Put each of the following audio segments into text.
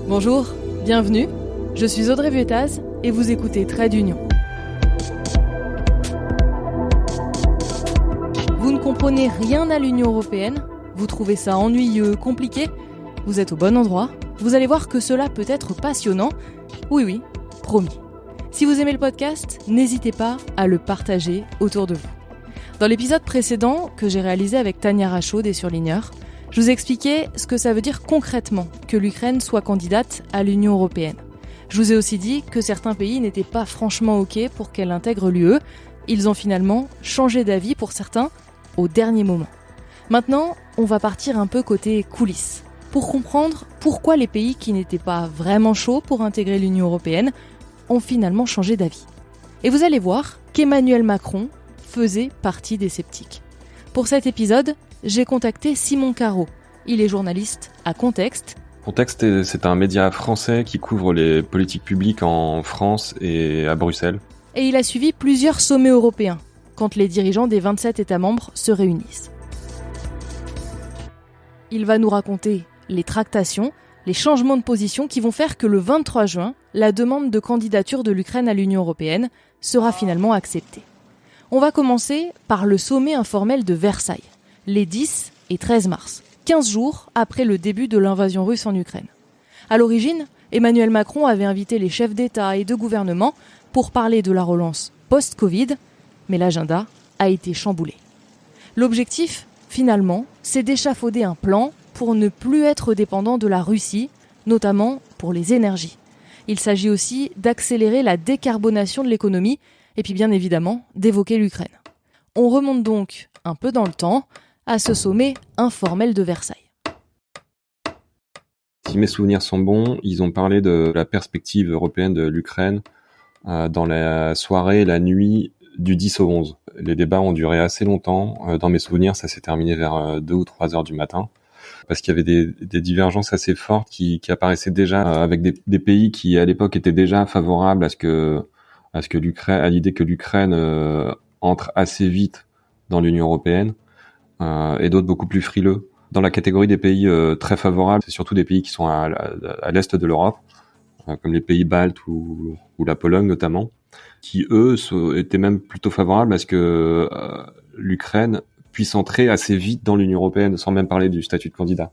Bonjour, bienvenue, je suis Audrey Vuettaz et vous écoutez Trait d'Union. Vous ne comprenez rien à l'Union européenne, vous trouvez ça ennuyeux, compliqué, vous êtes au bon endroit, vous allez voir que cela peut être passionnant. Oui, promis. Si vous aimez le podcast, n'hésitez pas à le partager autour de vous. Dans l'épisode précédent, que j'ai réalisé avec Tania Rachaud des Surligneurs, je vous ai expliqué ce que ça veut dire concrètement que l'Ukraine soit candidate à l'Union européenne. Je vous ai aussi dit que certains pays n'étaient pas franchement OK pour qu'elle intègre l'UE. Ils ont finalement changé d'avis pour certains au dernier moment. Maintenant, on va partir un peu côté coulisses, pour comprendre pourquoi les pays qui n'étaient pas vraiment chauds pour intégrer l'Union européenne ont finalement changé d'avis. Et vous allez voir qu'Emmanuel Macron faisait partie des sceptiques. Pour cet épisode, j'ai contacté Simon Carreau. Il est journaliste à Contexte. Contexte, c'est un média français qui couvre les politiques publiques en France et à Bruxelles. Et il a suivi plusieurs sommets européens, quand les dirigeants des 27 États membres se réunissent. Il va nous raconter les tractations, les changements de position qui vont faire que le 23 juin, la demande de candidature de l'Ukraine à l'Union européenne sera finalement acceptée. On va commencer par le sommet informel de Versailles, les 10 et 13 mars, 15 jours après le début de l'invasion russe en Ukraine. À l'origine, Emmanuel Macron avait invité les chefs d'État et de gouvernement pour parler de la relance post-Covid, mais l'agenda a été chamboulé. L'objectif, finalement, c'est d'échafauder un plan pour ne plus être dépendant de la Russie, notamment pour les énergies. Il s'agit aussi d'accélérer la décarbonation de l'économie et puis bien évidemment d'évoquer l'Ukraine. On remonte donc un peu dans le temps à ce sommet informel de Versailles. Si mes souvenirs sont bons, ils ont parlé de la perspective européenne de l'Ukraine dans la soirée, la nuit du 10 au 11. Les débats ont duré assez longtemps. Dans mes souvenirs, ça s'est terminé vers 2 ou 3 heures du matin. Parce qu'il y avait des divergences assez fortes qui apparaissaient déjà avec des pays qui, à l'époque, étaient déjà favorables à l'idée que l'Ukraine entre assez vite dans l'Union européenne, et d'autres beaucoup plus frileux. Dans la catégorie des pays très favorables, c'est surtout des pays qui sont à l'est de l'Europe, comme les pays baltes ou la Pologne notamment, qui eux étaient même plutôt favorables à ce que l'Ukraine puisse entrer assez vite dans l'Union européenne, sans même parler du statut de candidat.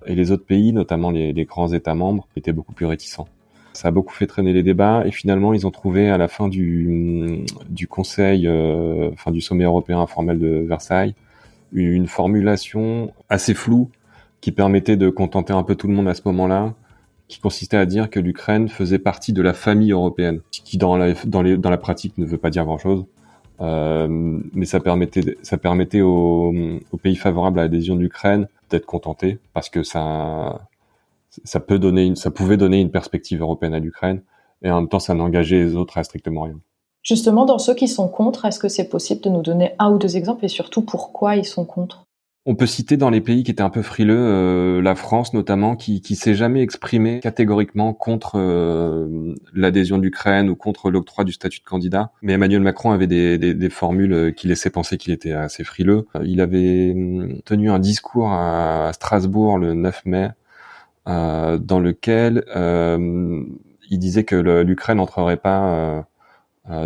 Et les autres pays, notamment les grands États membres, étaient beaucoup plus réticents. Ça a beaucoup fait traîner les débats, et finalement ils ont trouvé à la fin du conseil, du sommet européen informel de Versailles, une formulation assez floue qui permettait de contenter un peu tout le monde à ce moment-là, qui consistait à dire que l'Ukraine faisait partie de la famille européenne, ce qui dans la pratique ne veut pas dire grand-chose. Mais ça permettait aux pays favorables à l'adhésion de l'Ukraine d'être contentés, parce que ça pouvait donner une perspective européenne à l'Ukraine, et en même temps ça n'engageait les autres à strictement rien. Justement, dans ceux qui sont contre, est-ce que c'est possible de nous donner un ou deux exemples, et surtout pourquoi ils sont contre ? On peut citer dans les pays qui étaient un peu frileux, la France notamment, qui s'est jamais exprimée catégoriquement contre l'adhésion de l'Ukraine ou contre l'octroi du statut de candidat. Mais Emmanuel Macron avait des formules qui laissaient penser qu'il était assez frileux. Il avait tenu un discours à Strasbourg le 9 mai, dans lequel il disait que l'Ukraine n'entrerait pas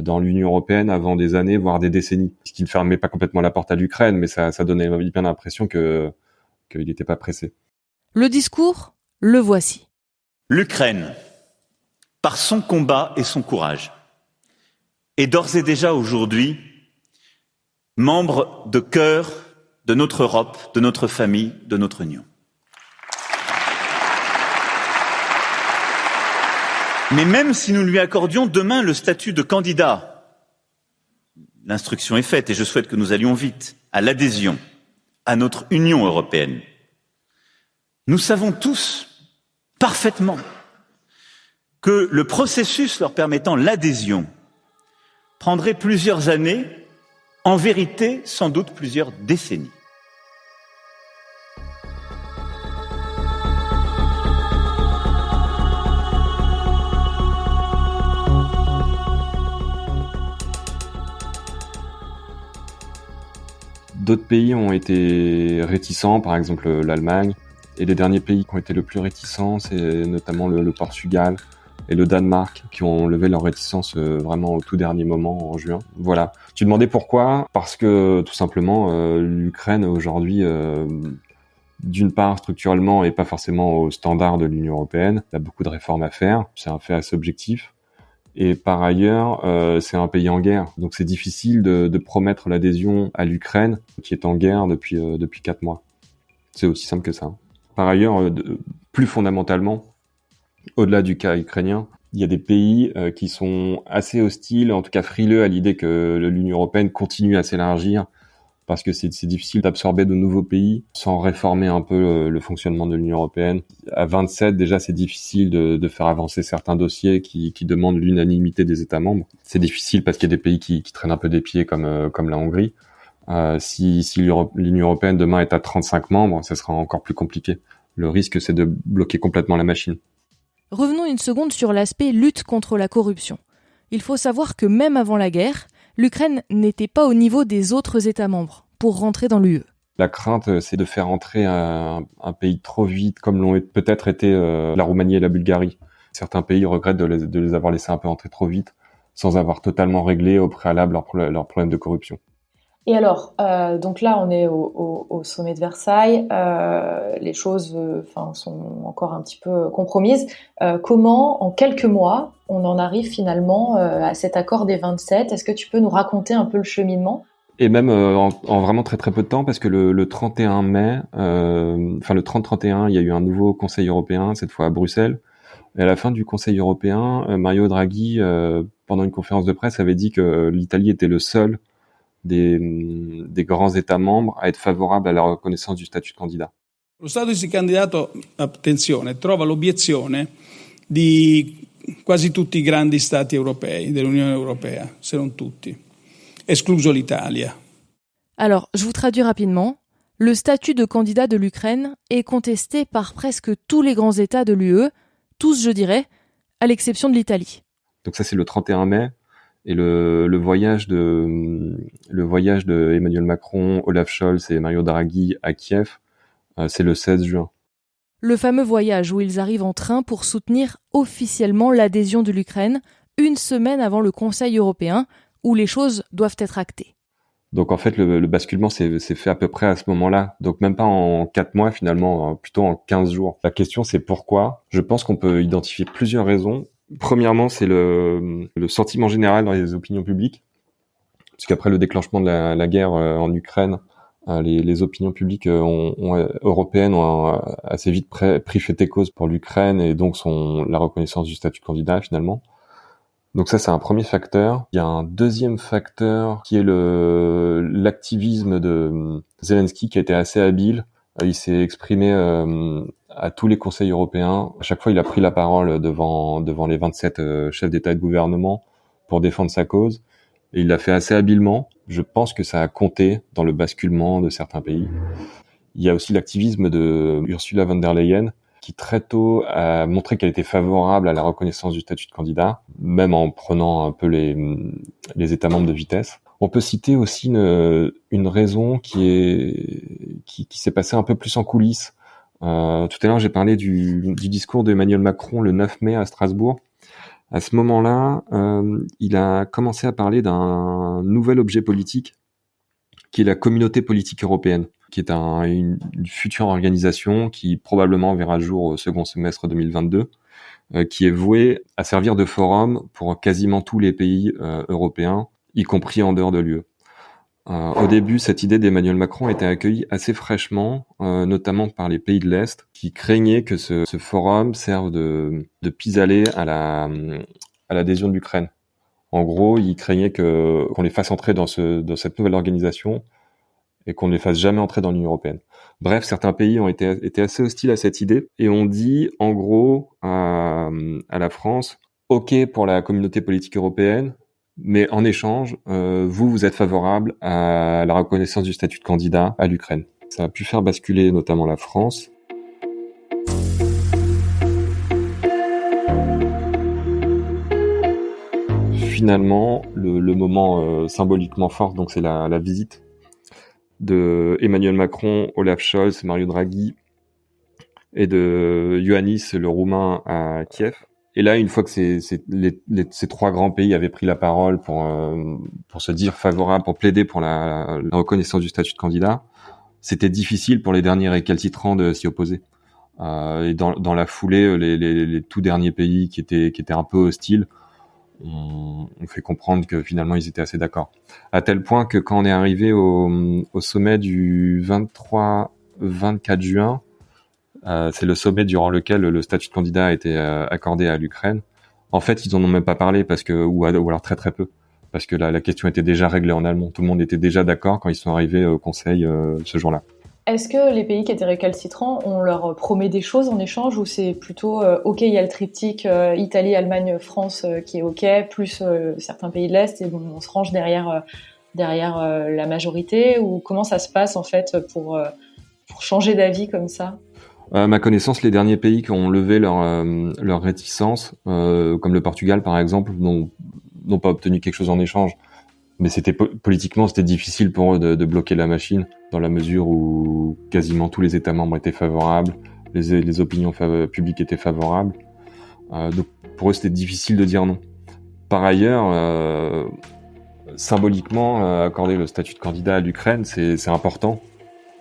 dans l'Union européenne avant des années, voire des décennies. Ce qui ne fermait pas complètement la porte à l'Ukraine, mais ça donnait bien l'impression qu'il n'était pas pressé. Le discours, le voici. L'Ukraine, par son combat et son courage, est d'ores et déjà aujourd'hui membre de cœur de notre Europe, de notre famille, de notre Union. Mais même si nous lui accordions demain le statut de candidat, l'instruction est faite et je souhaite que nous allions vite à l'adhésion à notre Union européenne. Nous savons tous parfaitement que le processus leur permettant l'adhésion prendrait plusieurs années, en vérité sans doute plusieurs décennies. D'autres pays ont été réticents, par exemple l'Allemagne, Et les derniers pays qui ont été le plus réticents, c'est notamment le Portugal et le Danemark, qui ont levé leur réticence vraiment au tout dernier moment en juin. Voilà. Tu demandais pourquoi ? Parce que tout simplement, l'Ukraine aujourd'hui, d'une part structurellement et pas forcément au standard de l'Union européenne, il y a beaucoup de réformes à faire, c'est un fait assez objectif. Et par ailleurs, c'est un pays en guerre, donc c'est difficile de promettre l'adhésion à l'Ukraine, qui est en guerre depuis 4 mois. C'est aussi simple que ça. Par ailleurs, plus fondamentalement, au-delà du cas ukrainien, il y a des pays qui sont assez hostiles, en tout cas frileux à l'idée que l'Union européenne continue à s'élargir, parce que c'est difficile d'absorber de nouveaux pays sans réformer un peu le fonctionnement de l'Union européenne. À 27, déjà, c'est difficile de faire avancer certains dossiers qui demandent l'unanimité des États membres. C'est difficile parce qu'il y a des pays qui traînent un peu des pieds, comme la Hongrie. Si l'Union européenne demain est à 35 membres, ça sera encore plus compliqué. Le risque, c'est de bloquer complètement la machine. Revenons une seconde sur l'aspect lutte contre la corruption. Il faut savoir que même avant la guerre, l'Ukraine n'était pas au niveau des autres États membres pour rentrer dans l'UE. La crainte, c'est de faire entrer un pays trop vite, comme l'ont peut-être été la Roumanie et la Bulgarie. Certains pays regrettent de les avoir laissés un peu entrer trop vite, sans avoir totalement réglé au préalable leurs problèmes de corruption. Et alors, donc là, on est au sommet de Versailles. Les choses, sont encore un petit peu compromises. Comment, en quelques mois, on en arrive finalement à cet accord des 27 ? Est-ce que tu peux nous raconter un peu le cheminement ? Et même en vraiment très très peu de temps, parce que le 31 mai, le 30-31, il y a eu un nouveau Conseil européen, cette fois à Bruxelles. Et à la fin du Conseil européen, Mario Draghi, pendant une conférence de presse, avait dit que l'Italie était le seul des grands États membres à être favorable à la reconnaissance du statut de candidat. Lo status di candidato, attenzione, trova l'obiezione di quasi tutti i grandi stati europei, dell'Unione Europea, se non tutti, escluso l'Italia. Alors, je vous traduis rapidement. Le statut de candidat de l'Ukraine est contesté par presque tous les grands États de l'UE, tous je dirais, à l'exception de l'Italie. Donc ça c'est le 31 mai. Et le voyage de Emmanuel Macron, Olaf Scholz et Mario Draghi à Kiev, c'est le 16 juin. Le fameux voyage où ils arrivent en train pour soutenir officiellement l'adhésion de l'Ukraine, une semaine avant le Conseil européen, où les choses doivent être actées. Donc en fait, le basculement s'est fait à peu près à ce moment-là. Donc même pas en 4 mois finalement, plutôt en 15 jours. La question c'est pourquoi ? Je pense qu'on peut identifier plusieurs raisons. Premièrement, c'est le sentiment général dans les opinions publiques, parce qu'après le déclenchement de la guerre en Ukraine, les opinions publiques européennes ont assez vite pris fait et cause pour l'Ukraine et donc la reconnaissance du statut de candidat finalement. Donc ça, c'est un premier facteur. Il y a un deuxième facteur qui est l'activisme de Zelensky qui a été assez habile. Il s'est exprimé à tous les conseils européens. À chaque fois, il a pris la parole devant les 27 chefs d'État et de gouvernement pour défendre sa cause. Et il l'a fait assez habilement. Je pense que ça a compté dans le basculement de certains pays. Il y a aussi l'activisme de Ursula von der Leyen, qui très tôt a montré qu'elle était favorable à la reconnaissance du statut de candidat, même en prenant un peu les États membres de vitesse. On peut citer aussi une raison qui s'est passée un peu plus en coulisses. Tout à l'heure, j'ai parlé du discours d'Emmanuel Macron le 9 mai à Strasbourg. À ce moment-là, il a commencé à parler d'un nouvel objet politique qui est la communauté politique européenne, qui est une future organisation qui probablement verra le jour au second semestre 2022, qui est vouée à servir de forum pour quasiment tous les pays européens, y compris en dehors de l'UE. Au début, cette idée d'Emmanuel Macron a été accueillie assez fraîchement, notamment par les pays de l'Est, qui craignaient que ce forum serve de pis-aller à l'adhésion de l'Ukraine. En gros, ils craignaient qu'on les fasse entrer dans cette nouvelle organisation et qu'on ne les fasse jamais entrer dans l'Union européenne. Bref, certains pays ont été assez hostiles à cette idée et ont dit, en gros, à la France, OK pour la communauté politique européenne, mais en échange, vous êtes favorable à la reconnaissance du statut de candidat à l'Ukraine. Ça a pu faire basculer notamment la France. Finalement, le moment symboliquement fort, donc c'est la visite de Emmanuel Macron, Olaf Scholz, Mario Draghi et de Ioannis, le Roumain, à Kiev. Et là, une fois que ces trois grands pays avaient pris la parole pour se dire favorables, pour plaider pour la reconnaissance du statut de candidat, c'était difficile pour les derniers récalcitrants de s'y opposer. Et dans la foulée, les tout derniers pays qui étaient un peu hostiles, on fait comprendre que finalement ils étaient assez d'accord. À tel point que quand on est arrivé au sommet du 23-24 juin, c'est le sommet durant lequel le statut de candidat a été accordé à l'Ukraine. En fait, ils en ont même pas parlé ou alors très très peu, parce que la question était déjà réglée en allemand. Tout le monde était déjà d'accord quand ils sont arrivés au Conseil ce jour-là. Est-ce que les pays qui étaient récalcitrants, on leur promet des choses en échange, ou c'est plutôt OK, il y a le triptyque Italie, Allemagne, France qui est OK, plus certains pays de l'Est, et bon, on se range derrière la majorité, ou comment ça se passe en fait pour changer d'avis comme ça? À ma connaissance, les derniers pays qui ont levé leur réticence, comme le Portugal par exemple, n'ont pas obtenu quelque chose en échange. Mais politiquement, c'était difficile pour eux de bloquer la machine, dans la mesure où quasiment tous les États membres étaient favorables, les opinions publiques étaient favorables. Donc pour eux, c'était difficile de dire non. Par ailleurs, symboliquement, accorder le statut de candidat à l'Ukraine, c'est important,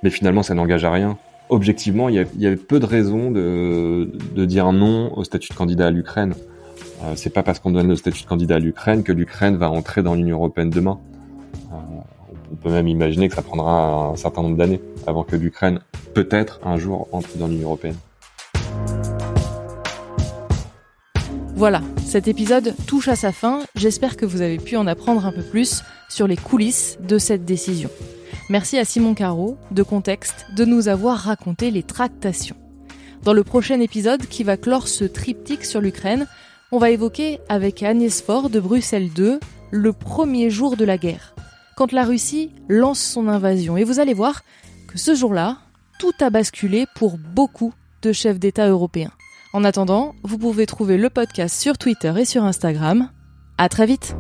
mais finalement, ça n'engage à rien. Objectivement, il y avait peu de raisons de dire non au statut de candidat à l'Ukraine. C'est pas parce qu'on donne le statut de candidat à l'Ukraine que l'Ukraine va entrer dans l'Union européenne demain. On peut même imaginer que ça prendra un certain nombre d'années avant que l'Ukraine, peut-être un jour, entre dans l'Union européenne. Voilà, cet épisode touche à sa fin. J'espère que vous avez pu en apprendre un peu plus sur les coulisses de cette décision. Merci à Simon Carreau, de Contexte, de nous avoir raconté les tractations. Dans le prochain épisode qui va clore ce triptyque sur l'Ukraine, on va évoquer avec Agnès Faure de Bruxelles 2 le premier jour de la guerre, quand la Russie lance son invasion. Et vous allez voir que ce jour-là, tout a basculé pour beaucoup de chefs d'État européens. En attendant, vous pouvez trouver le podcast sur Twitter et sur Instagram. À très vite!